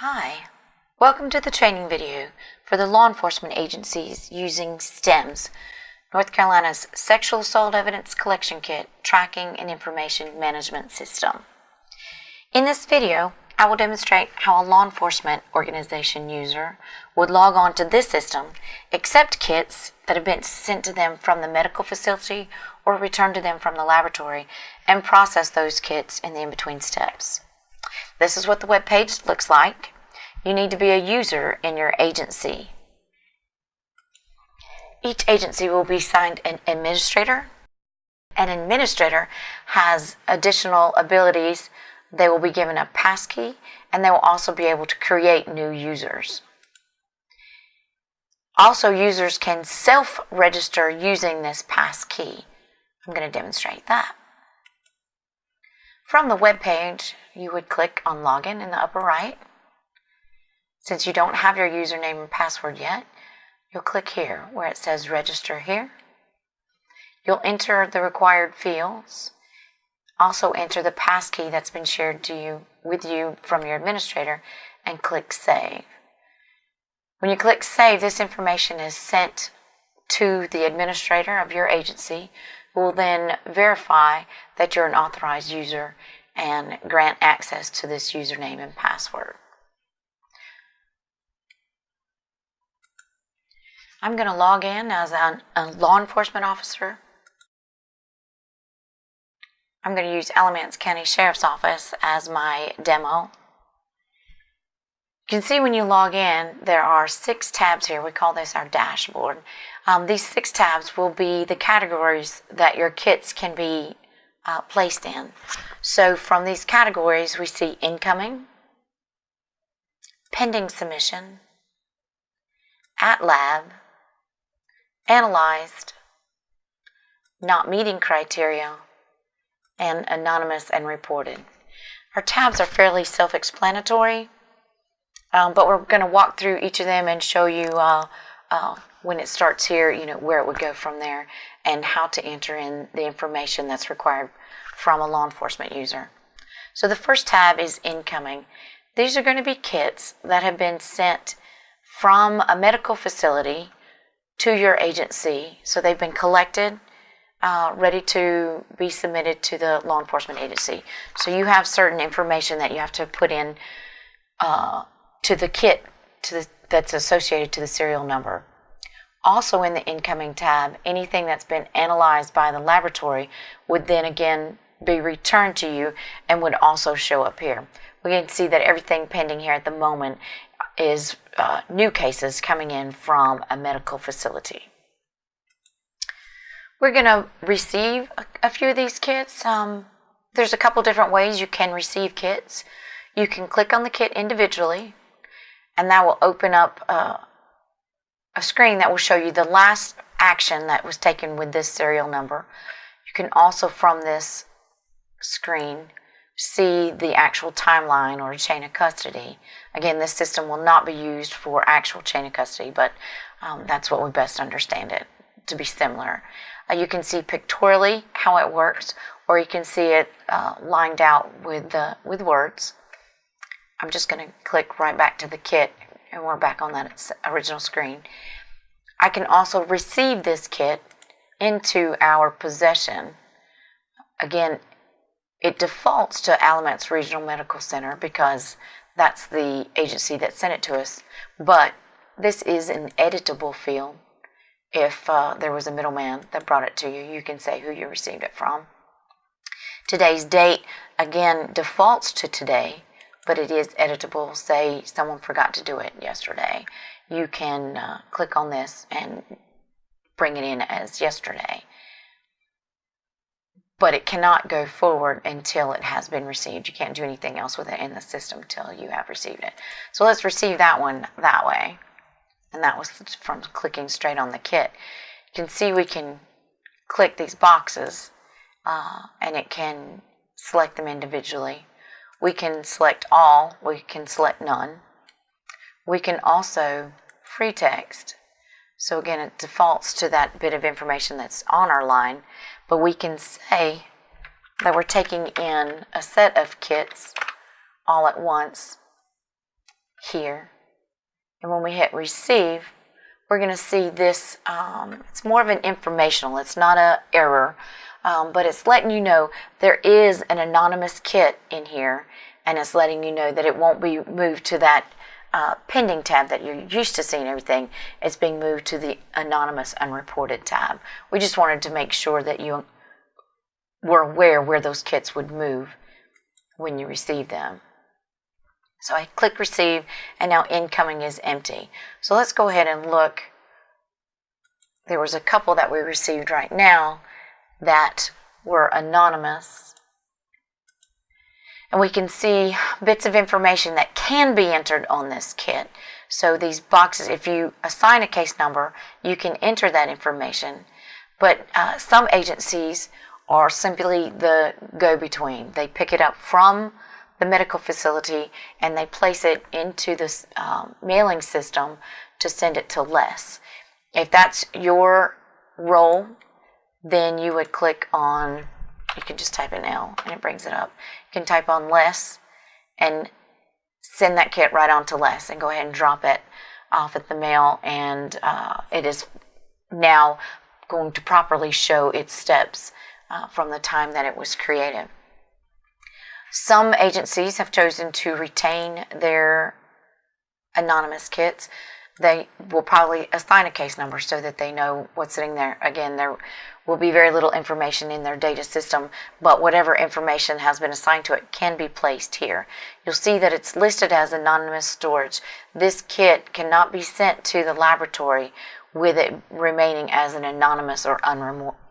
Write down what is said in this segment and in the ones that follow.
Hi, welcome to the training video for the law enforcement agencies using STIMS, North Carolina's Sexual Assault Evidence Collection Kit Tracking and Information Management System. In this video, I will demonstrate how a law enforcement organization user would log on to this system, accept kits that have been sent to them from the medical facility or returned to them from the laboratory, and process those kits in the in-between steps. This is what the web page looks like. You need to be a user in your agency. Each agency will be assigned an administrator. An administrator has additional abilities. They will be given a passkey, and they will also be able to create new users. Also, users can self-register using this passkey. I'm going to demonstrate that. From the web page, you would click on Login in the upper right. Since you don't have your username and password yet, you'll click here where it says Register Here. You'll enter the required fields. Also enter the passkey that's been shared with you from your administrator and click Save. When you click Save, this information is sent to the administrator of your agency, who will then verify that you're an authorized user and grant access to this username and password. I'm going to log in as a law enforcement officer. I'm going to use Alamance County Sheriff's Office as my demo. You can see when you log in, there are 6 tabs here. We call this our dashboard. These 6 tabs will be the categories that your kits can be placed in. So from these categories, we see incoming, pending submission, at lab, analyzed, not meeting criteria, and anonymous and reported. Our tabs are fairly self-explanatory, but we're going to walk through each of them and show you when it starts here, where it would go from there and how to enter in the information that's required from a law enforcement user. So the first tab is incoming. These are going to be kits that have been sent from a medical facility to your agency. So they've been collected, ready to be submitted to the law enforcement agency. So you have certain information that you have to put in to the kit that's associated to the serial number. Also in the incoming tab, anything that's been analyzed by the laboratory would then again be returned to you and would also show up here. We can see that everything pending here at the moment is new cases coming in from a medical facility. We're going to receive a few of these kits. There's a couple different ways you can receive kits. You can click on the kit individually, and that will open up a screen that will show you the last action that was taken with this serial number. You can also, from this screen, see the actual timeline or chain of custody. Again, this system will not be used for actual chain of custody, but that's what we best understand it to be similar. You can see pictorially how it works, or you can see it lined out with words. I'm just going to click right back to the kit, and we're back on that original screen. I can also receive this kit into our possession. Again, it defaults to Alamance Regional Medical Center because that's the agency that sent it to us, but this is an editable field. If there was a middleman that brought it to you, you can say who you received it from. Today's date, again, defaults to today, but it is editable. Say someone forgot to do it yesterday. You can click on this and bring it in as yesterday. But it cannot go forward until it has been received. You can't do anything else with it in the system until you have received it. So let's receive that one that way. And that was from clicking straight on the kit. You can see we can click these boxes and it can select them individually. We can select all. We can select none. We can also free text. So again, it defaults to that bit of information that's on our line. But we can say that we're taking in a set of kits all at once here. And when we hit receive, we're going to see this. It's more of an informational. It's not an error, but it's letting you know there is an anonymous kit in here, and it's letting you know that it won't be moved to that pending tab that you're used to seeing everything. It's being moved to the anonymous unreported tab. We just wanted to make sure that you were aware where those kits would move when you receive them. So I click receive, and now incoming is empty. So let's go ahead and look. There was a couple that we received right now that were anonymous. And we can see bits of information that can be entered on this kit. So these boxes, if you assign a case number, you can enter that information. But some agencies are simply the go-between. They pick it up from the medical facility and they place it into this mailing system to send it to LESS. If that's your role, then you would click on, you can just type in L and it brings it up. You can type on LESS and send that kit right on to LESS and go ahead and drop it off at the mail, and it is now going to properly show its steps from the time that it was created. Some agencies have chosen to retain their anonymous kits. They will probably assign a case number so that they know what's sitting there. Again, there will be very little information in their data system, but whatever information has been assigned to it can be placed here. You'll see that it's listed as anonymous storage. This kit cannot be sent to the laboratory with it remaining as an anonymous or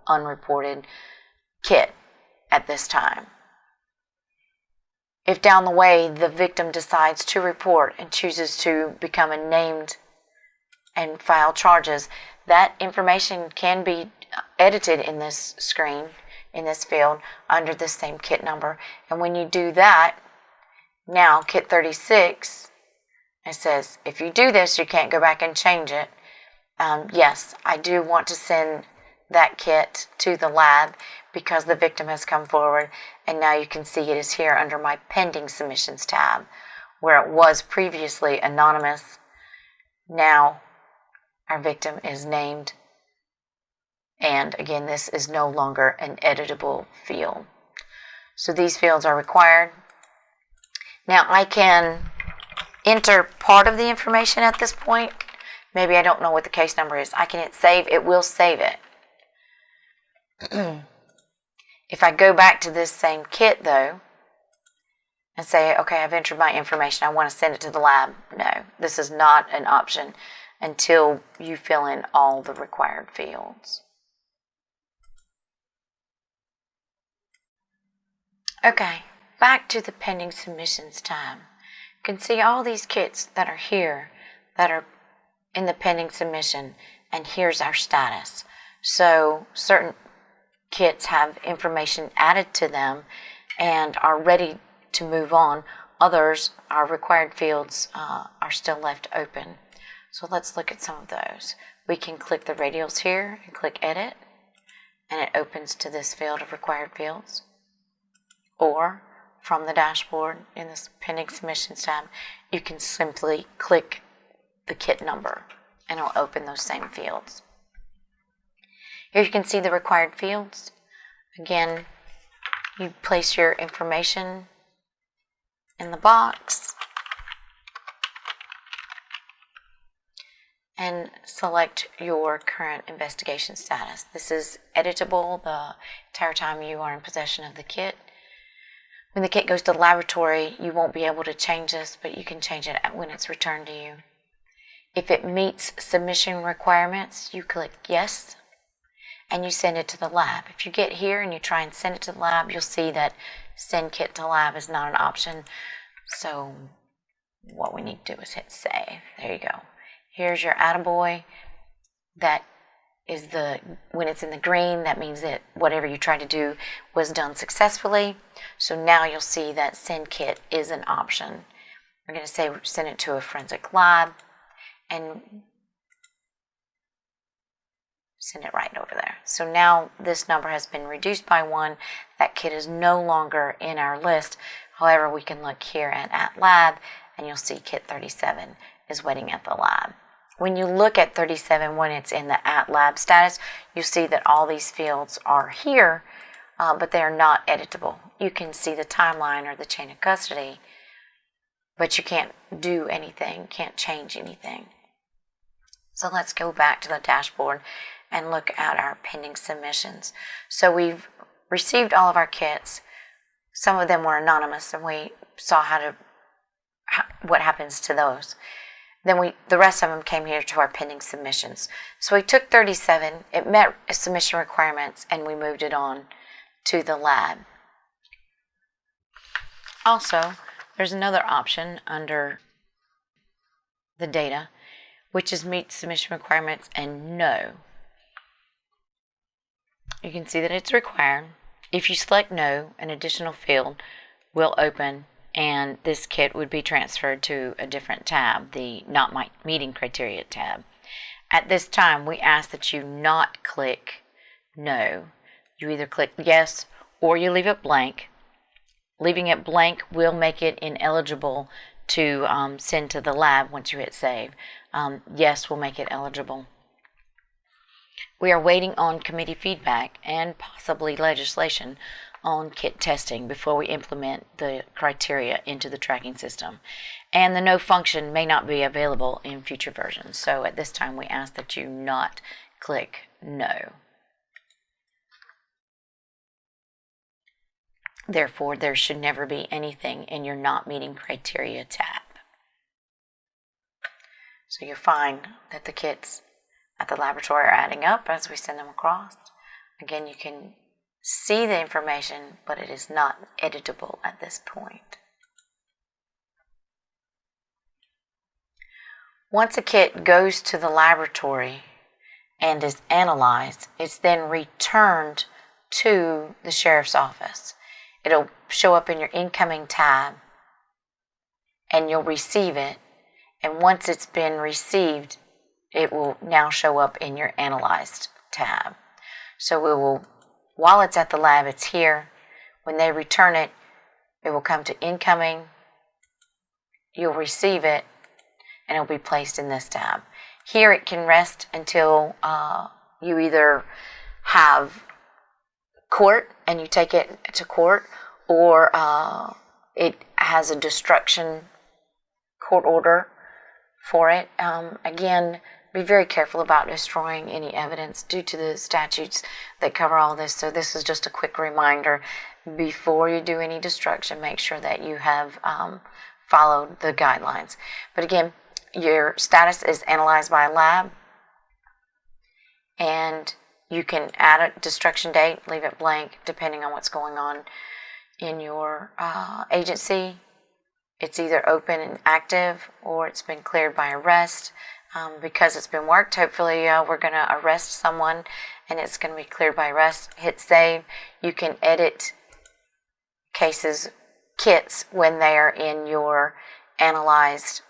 unreported kit at this time. If down the way the victim decides to report and chooses to become a named and file charges, that information can be edited in this screen, in this field, under the same kit number. And when you do that, now kit 36, it says, if you do this, you can't go back and change it. Yes, I do want to send that kit to the lab because the victim has come forward, and now you can see it is here under my pending submissions tab, where it was previously anonymous. Now our victim is named, and again, this is no longer an editable field. So these fields are required. Now I can enter part of the information at this point. Maybe I don't know what the case number is. I can hit save. It will save it. If I go back to this same kit, though, and say, okay, I've entered my information, I want to send it to the lab. No, this is not an option until you fill in all the required fields. Okay, back to the pending submissions tab. You can see all these kits that are here that are in the pending submission, and here's our status. So certain kits have information added to them and are ready to move on. Others, our required fields, are still left open. So let's look at some of those. We can click the radials here and click edit, and it opens to this field of required fields. Or from the dashboard in this pending submissions tab, you can simply click the kit number and it'll open those same fields. Here you can see the required fields. Again, you place your information in the box and select your current investigation status. This is editable the entire time you are in possession of the kit. When the kit goes to the laboratory, you won't be able to change this, but you can change it when it's returned to you. If it meets submission requirements, you click yes, and you send it to the lab. If you get here and you try and send it to the lab, you'll see that send kit to lab is not an option. So what we need to do is hit save. There you go. Here's your attaboy. That is when it's in the green, that means that whatever you tried to do was done successfully. So now you'll see that send kit is an option. We're going to say send it to a forensic lab and send it right over there. So now this number has been reduced by 1. That kit is no longer in our list. However, we can look here at lab and you'll see kit 37 is waiting at the lab. When you look at 37 when it's in the at lab status, you'll see that all these fields are here, but they are not editable. You can see the timeline or the chain of custody, but you can't do anything, can't change anything. So let's go back to the dashboard and look at our pending submissions. So we've received all of our kits. Some of them were anonymous, and we saw what happens to those. Then the rest of them came here to our pending submissions. So we took 37, it met submission requirements, and we moved it on to the lab. Also, there's another option under the data, which is meet submission requirements and no. You can see that it's required. If you select no, an additional field will open and this kit would be transferred to a different tab, the not meeting criteria tab. At this time, we ask that you not click no. You either click yes or you leave it blank. Leaving it blank will make it ineligible to send to the lab once you hit save. Yes will make it eligible. We are waiting on committee feedback and possibly legislation on kit testing before we implement the criteria into the tracking system. And the no function may not be available in future versions. So at this time we ask that you not click no. Therefore, there should never be anything in your not meeting criteria tab. So you find that the kits at the laboratory are adding up as we send them across. Again, you can see the information, but it is not editable at this point. Once a kit goes to the laboratory and is analyzed, it's then returned to the sheriff's office. It'll show up in your incoming tab and you'll receive it. And once it's been received, it will now show up in your analyzed tab. So while it's at the lab, it's here. When they return it, it will come to incoming. You'll receive it and it'll be placed in this tab. Here it can rest until you either have court and you take it to court, or it has a destruction court order for it. Again, be very careful about destroying any evidence due to the statutes that cover all this. So this is just a quick reminder. Before you do any destruction, make sure that you have followed the guidelines. But again, your status is analyzed by a lab, and you can add a destruction date, leave it blank, depending on what's going on in your agency. It's either open and active, or it's been cleared by arrest. Because it's been worked, hopefully we're going to arrest someone and it's going to be cleared by arrest. Hit save. You can edit kits when they are in your analyzed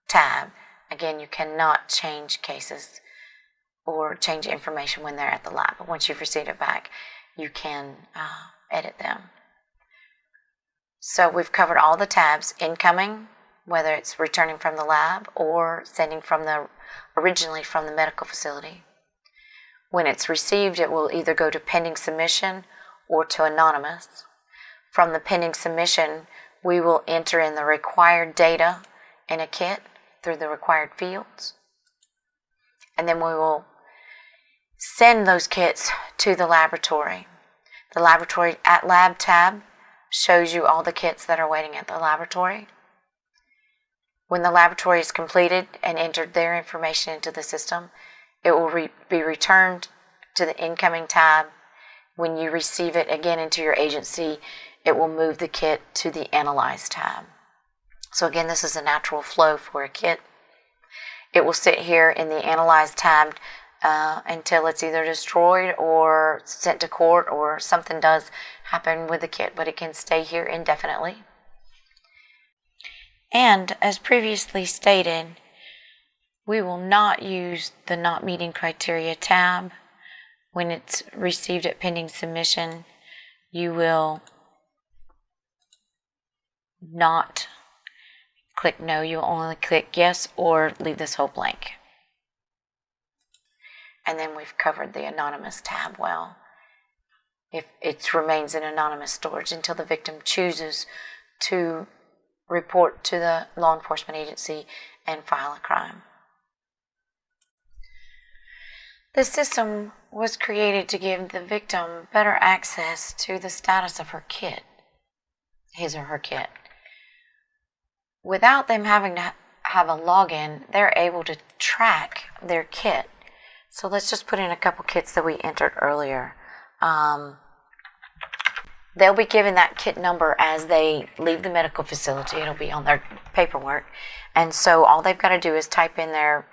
tab. Again, you cannot change cases or change information when they're at the lab. But once you've received it back, you can edit them. So we've covered all the tabs: incoming, whether it's returning from the lab or sending originally from the medical facility. When it's received, it will either go to pending submission or to anonymous. From the pending submission, we will enter in the required data in a kit through the required fields. And then we will send those kits to the laboratory. The laboratory at lab tab shows you all the kits that are waiting at the laboratory. When the laboratory is completed and entered their information into the system, it will be returned to the incoming tab. When you receive it again into your agency, it will move the kit to the Analyze tab. So again, this is a natural flow for a kit. It will sit here in the Analyze tab until it's either destroyed or sent to court, or something does happen with the kit, but it can stay here indefinitely. And as previously stated, we will not use the Not Meeting Criteria tab. When it's received at pending submission, you will not click no. You'll only click yes or leave this whole blank. And then we've covered the anonymous tab well. If it remains in anonymous storage until the victim chooses to report to the law enforcement agency and file a crime. The system was created to give the victim better access to the status of her kit, his or her kit. Without them having to have a login, they're able to track their kit. So let's just put in a couple kits that we entered earlier. They'll be given that kit number as they leave the medical facility. It'll be on their paperwork. And so all they've got to do is type in their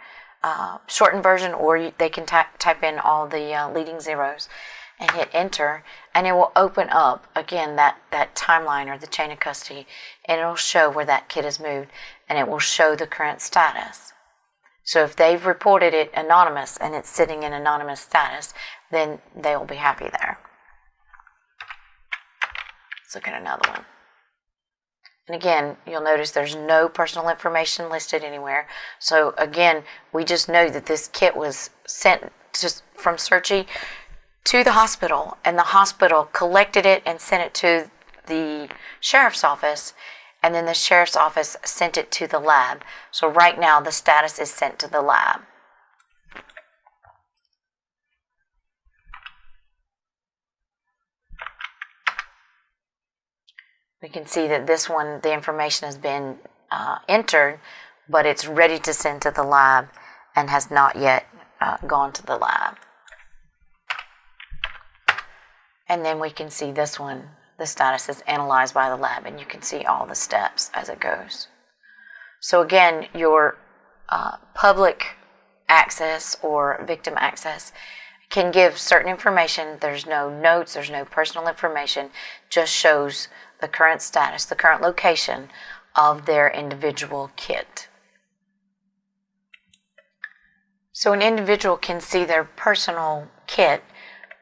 shortened version, or they can type in all the leading zeros and hit enter. And it will open up, again, that timeline or the chain of custody. And it'll show where that kit is moved. And it will show the current status. So if they've reported it anonymous and it's sitting in anonymous status, then they will be happy there. Let's look at another one. And again, you'll notice there's no personal information listed anywhere. So again, we just know that this kit was sent just from Searchy to the hospital, and the hospital collected it and sent it to the sheriff's office, and then the sheriff's office sent it to the lab. So right now, the status is sent to the lab. We can see that this one, the information has been entered, but it's ready to send to the lab and has not yet gone to the lab. And then we can see this one, the status is analyzed by the lab, and you can see all the steps as it goes. So again, your public access or victim access can give certain information. There's no notes, there's no personal information, just shows the current status, the current location of their individual kit. So an individual can see their personal kit,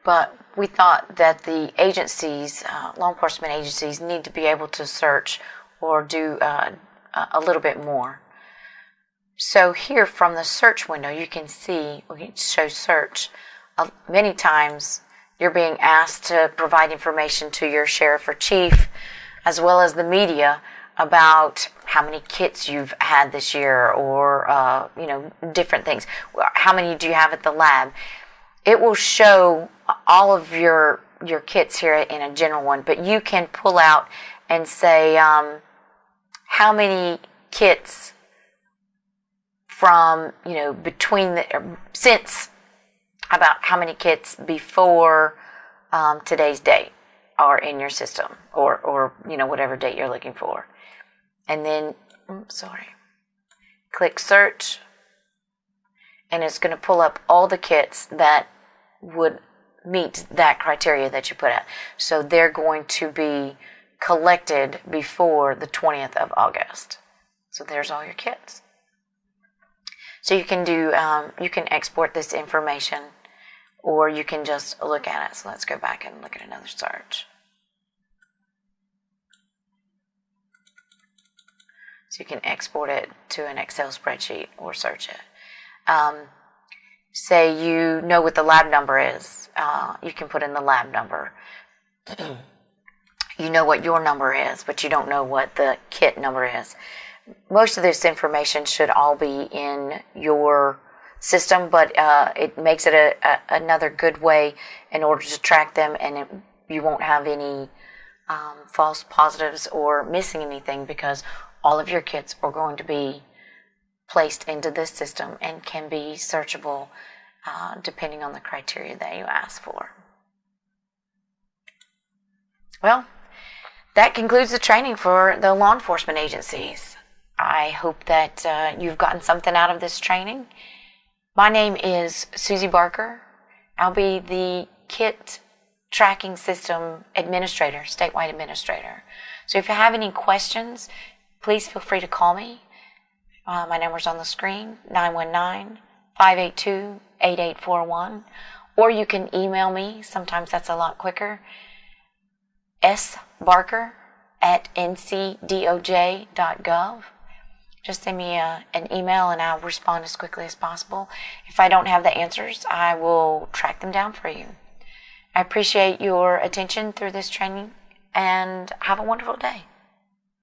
but we thought that the agencies, law enforcement agencies, need to be able to search or do a little bit more. So here from the search window, you can see, we can show search. Many times you're being asked to provide information to your sheriff or chief, as well as the media, about how many kits you've had this year, or different things. How many do you have at the lab? It will show all of your kits here in a general one, but you can pull out and say how many kits from between since, about how many kits before today's date are in your system, or whatever date you're looking for. And then click search, and it's going to pull up all the kits that would meet that criteria that you put out. So they're going to be collected before the 20th of August. So there's all your kits. So you can do you can export this information, or you can just look at it. So let's go back and look at another search. So you can export it to an Excel spreadsheet or search it. Say you know what the lab number is. You can put in the lab number. You know what your number is, but you don't know what the kit number is. Most of this information should all be in your system, but it makes it another good way in order to track them, and you won't have any false positives or missing anything, because all of your kits are going to be placed into this system and can be searchable depending on the criteria that you ask for. Well, that concludes the training for the law enforcement agencies. I hope that you've gotten something out of this training. My name is Susie Barker. I'll be the kit tracking system administrator, statewide administrator. So if you have any questions, please feel free to call me. My number's on the screen, 919-582-8841. Or you can email me. Sometimes that's a lot quicker. sbarker@ncdoj.gov. just send me an email and I'll respond as quickly as possible. If I don't have the answers, I will track them down for you. I appreciate your attention through this training, and have a wonderful day.